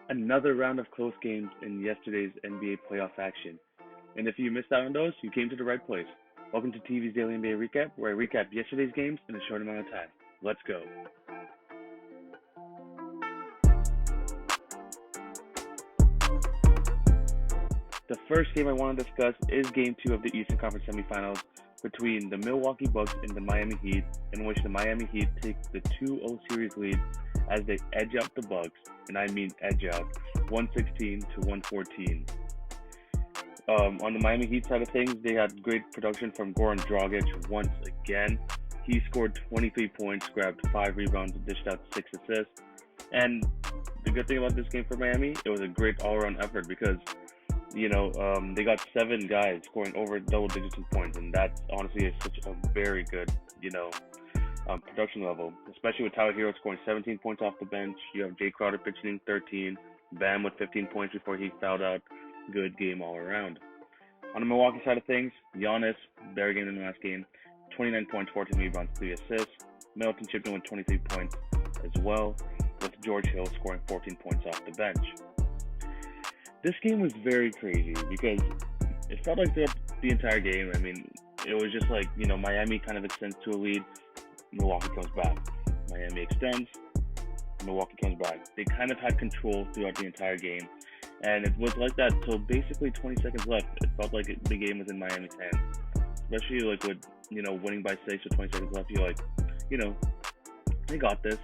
Another round of close games in yesterday's NBA playoff action. And if you missed out on those, you came to the right place. Welcome to TV's Daily NBA Recap, where I recap yesterday's games in a short amount of time. Let's go. The first game I want to discuss is Game 2 of the Eastern Conference Semifinals between the Milwaukee Bucks and the Miami Heat, in which the Miami Heat take the 2-0 series lead as they edge out the Bucks, and I mean edge out, 116 to 114. On the Miami Heat side of things, they had great production from Goran Dragic once again. He scored 23 points, grabbed 5 rebounds, and dished out 6 assists. And the good thing about this game for Miami, it was a great all-around effort because they got 7 guys scoring over double digits in points, and that honestly is such a very good, production level, especially with Tyler Hero scoring 17 points off the bench. You have Jay Crowder pitching in 13, Bam with 15 points before he fouled out. Good game all around. On the Milwaukee side of things, Giannis, better game than the last game, 29 points, 14 rebounds, 3 assists. Middleton chipped in with 23 points as well, with George Hill scoring 14 points off the bench. This game was very crazy because it felt like throughout the entire game, it was just like, Miami kind of extends to a lead, Milwaukee comes back. Miami extends, Milwaukee comes back. They kind of had control throughout the entire game, and it was like that till basically 20 seconds left. It felt like the game was in Miami's hands, especially like with, winning by 6 with 20 seconds left. You're like, they got this.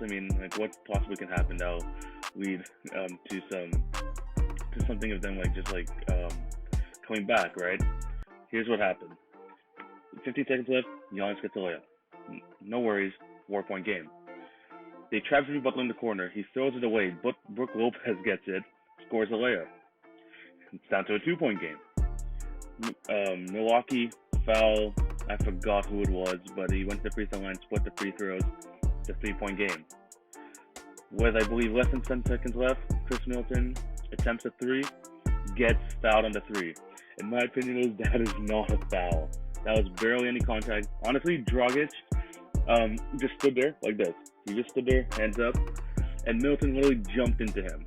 What possibly can happen now lead to something of them coming back, right? Here's what happened. 15 seconds left, Giannis gets a layup. No worries, 4-point game. They trap Jimmy Butler in the corner. He throws it away. Brook Lopez gets it, scores a layup. It's down to a 2-point game. Milwaukee foul. I forgot who it was, but he went to the free throw line, split the free throws. It's a 3-point game. With, I believe, less than 10 seconds left, Chris Middleton attempts a 3, gets fouled on the 3. In my opinion, that is not a foul. That was barely any contact. Honestly, Dragic just stood there like this. He just stood there, hands up, and Middleton literally jumped into him.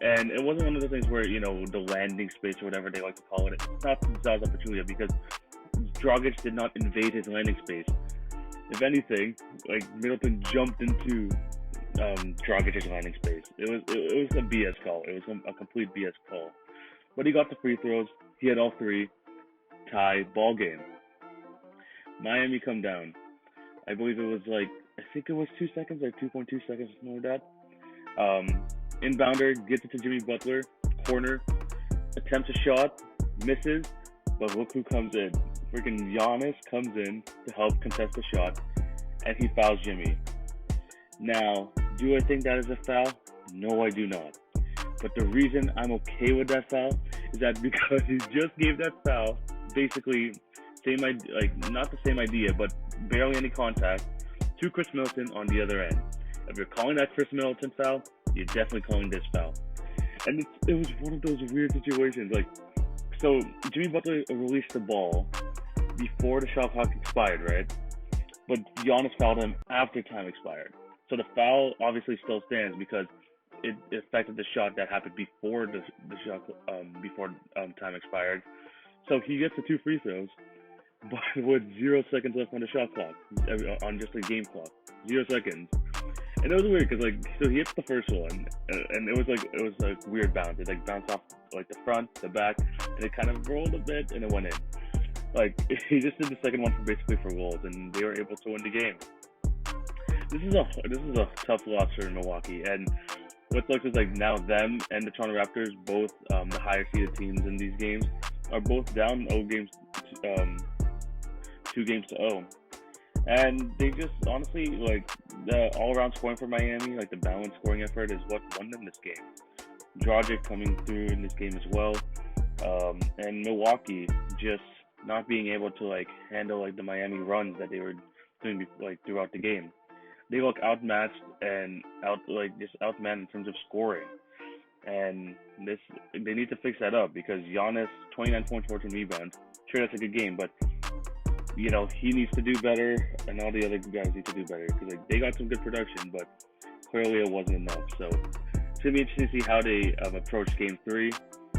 And it wasn't one of those things where, the landing space or whatever they like to call it. It's not Zaza Pachulia because Dragic did not invade his landing space. If anything, Middleton jumped into Dragic's landing space. It was a BS call. It was a complete BS call. But he got the free throws. He had all 3. Tie, ball game. Miami come down. I believe it was I think it was 2 seconds or 2.2 seconds, something like that. Inbounder gets it to Jimmy Butler, corner, attempts a shot, misses, but look who comes in. Freaking Giannis comes in to help contest the shot, and he fouls Jimmy. Now, do I think that is a foul? No, I do not. But the reason I'm okay with that foul is that because he just gave that foul, basically, not the same idea, but barely any contact, to Chris Middleton on the other end. If you're calling that Chris Middleton foul, you're definitely calling this foul. And it was one of those weird situations. So Jimmy Butler released the ball before the shot clock expired, right? But Giannis fouled him after time expired. So the foul obviously still stands because it affected the shot that happened before the shot before time expired. So he gets the 2 free throws, but with 0 seconds left on the shot clock, on just a game clock, 0 seconds. And it was weird because so he hits the first one, and it was a weird bounce. It bounced off the front, the back, and it kind of rolled a bit, and it went in. He just did the second one basically for Wolves, and they were able to win the game. This is a tough loss for Milwaukee, and what sucks is now them and the Toronto Raptors, both the higher seeded teams in these games, are both down 2 games to 0. And they just honestly the all-around scoring for Miami, the balanced scoring effort is what won them this game. Dragic coming through in this game as well, and Milwaukee just not being able to handle the Miami runs that they were doing throughout the game. They look outmatched and outmanned in terms of scoring, and they need to fix that up because Giannis 29 points, 14 rebounds. Sure, that's a good game, but he needs to do better, and all the other guys need to do better because they got some good production, but clearly it wasn't enough. So going to be interesting to see how they approach Game 3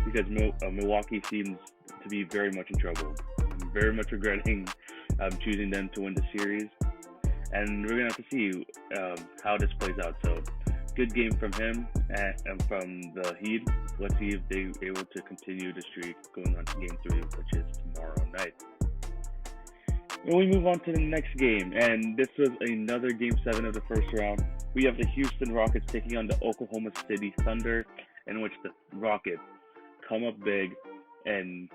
because Milwaukee seems to be very much in trouble. I'm very much regretting choosing them to win the series. And we're going to have to see how this plays out. So, good game from him and from the Heat. Let's see if they're able to continue the streak going on to Game 3, which is tomorrow night. When we move on to the next game, and this was another Game 7 of the first round, we have the Houston Rockets taking on the Oklahoma City Thunder, in which the Rockets come up big and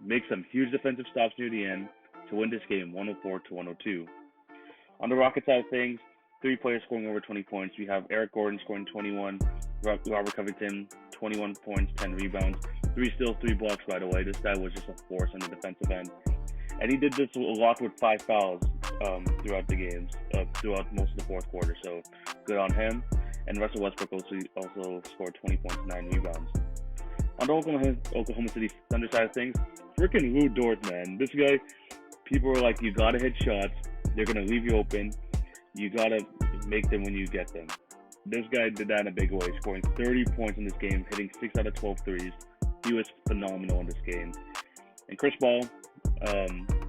make some huge defensive stops near the end to win this game 104-102. On the Rockets side of things, 3 players scoring over 20 points. We have Eric Gordon scoring 21, Robert Covington 21 points, 10 rebounds, 3 steals, 3 blocks, by the way. This guy was just a force on the defensive end. And he did this a lot with 5 fouls throughout the games, throughout most of the fourth quarter. So good on him. And Russell Westbrook also scored 20 points, 9 rebounds. On the Oklahoma City Thunder side of things, freaking Lou Dort, man. This guy, people were like, you gotta hit shots. They're gonna leave you open. You gotta make them when you get them. This guy did that in a big way, scoring 30 points in this game, hitting 6 out of 12 threes. He was phenomenal in this game. And Chris Paul,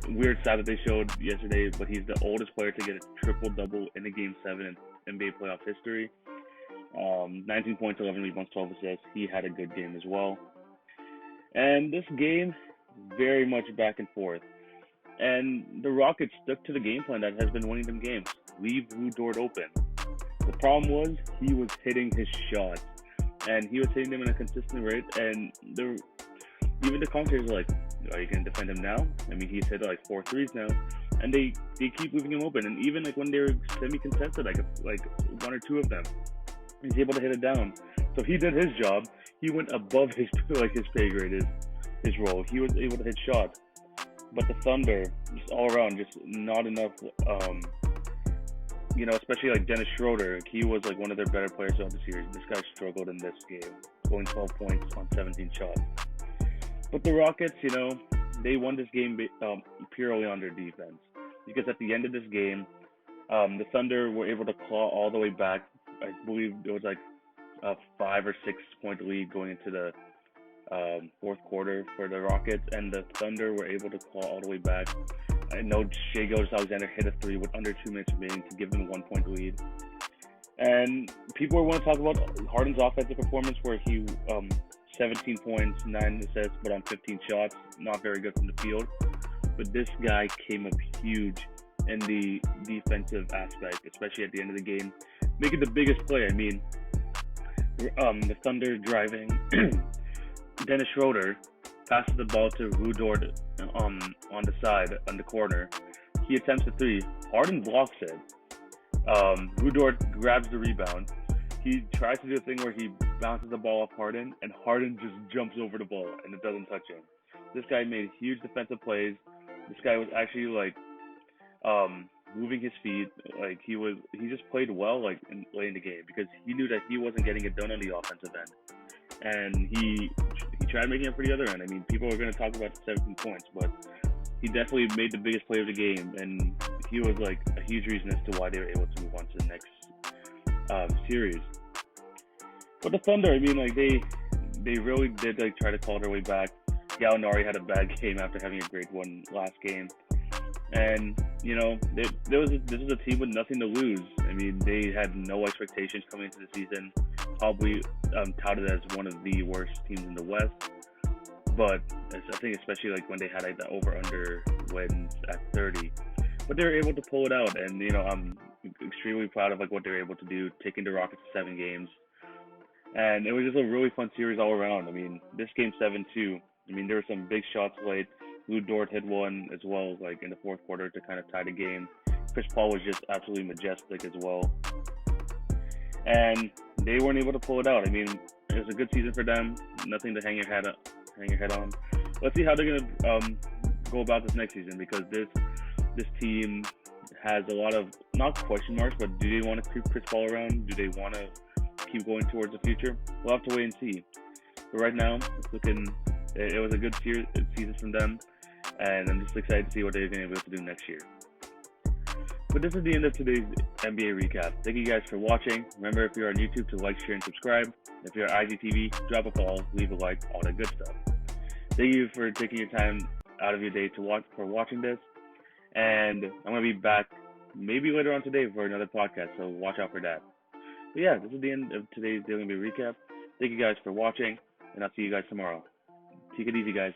weird stat that they showed yesterday, but he's the oldest player to get a triple-double in a Game 7 in NBA playoff history. 19 points, 11 rebounds, 12 assists. He had a good game as well. And this game, very much back and forth. And the Rockets stuck to the game plan that has been winning them games. Leave Lou Dort open. The problem was he was hitting his shots. And he was hitting them in a consistent rate. And even the commentators were like, are you going to defend him now? I mean, he's hit like 4 threes now. And they keep leaving him open. And even like when they were semi-contested, like 1 or 2 of them, he's able to hit it down. So he did his job. He went above his pay grade, his role. He was able to hit shots. But the Thunder, just all around, just not enough, especially like Dennis Schroeder. He was like one of their better players throughout the series. This guy struggled in this game, scoring 12 points on 17 shots. But the Rockets, they won this game purely on their defense. Because at the end of this game, the Thunder were able to claw all the way back. I believe it was like a 5 or 6 point lead going into the fourth quarter for the Rockets, and the Thunder were able to claw all the way back. I know Shai Gilgeous-Alexander hit a 3 with under 2 minutes remaining to give them a 1 point lead. And people want to talk about Harden's offensive performance, where he 17 points, 9 assists, but on 15 shots, not very good from the field. But this guy came up huge in the defensive aspect, especially at the end of the game, making the biggest play. I mean, the Thunder driving. Dennis Schroeder passes the ball to Lou Dort on the side, on the corner. He attempts a 3. Harden blocks it. Lou Dort grabs the rebound. He tries to do a thing where he bounces the ball off Harden, and Harden just jumps over the ball, and it doesn't touch him. This guy made huge defensive plays. This guy was actually moving his feet. Like he just played well late in the game because he knew that he wasn't getting it done on the offensive end. And he tried making it for the other end. I mean, people are going to talk about 17 points, but he definitely made the biggest play of the game, and he was like a huge reason as to why they were able to move on to the next series. But the Thunder, I mean, like they really did try to claw their way back. Gallinari had a bad game after having a great one last game, and this is a team with nothing to lose. I mean, they had no expectations coming into the season. Probably touted as one of the worst teams in the West, but I think especially when they had the over/under wins at 30, but they were able to pull it out, and I'm extremely proud of what they were able to do, taking the Rockets to 7 games, and it was just a really fun series all around. I mean, this game 7 too. I mean, there were some big shots late. Lou Dort hit one as well, in the fourth quarter to kind of tie the game. Chris Paul was just absolutely majestic as well. And they weren't able to pull it out. I mean, it was a good season for them. Nothing to hang your head on. Let's see how they're gonna go about this next season, because this team has a lot of, not question marks, but do they want to keep Chris Paul around? Do they want to keep going towards the future? We'll have to wait and see. But right now, it was a good season from them, and I'm just excited to see what they're going to be able to do next year. But this is the end of today's NBA recap. Thank you guys for watching. Remember, if you're on YouTube, to like, share, and subscribe. If you're on IGTV, drop a follow, leave a like, all that good stuff. Thank you for taking your time out of your day for watching this. And I'm going to be back maybe later on today for another podcast, so watch out for that. But yeah, this is the end of today's Daily NBA recap. Thank you guys for watching, and I'll see you guys tomorrow. Take it easy, guys.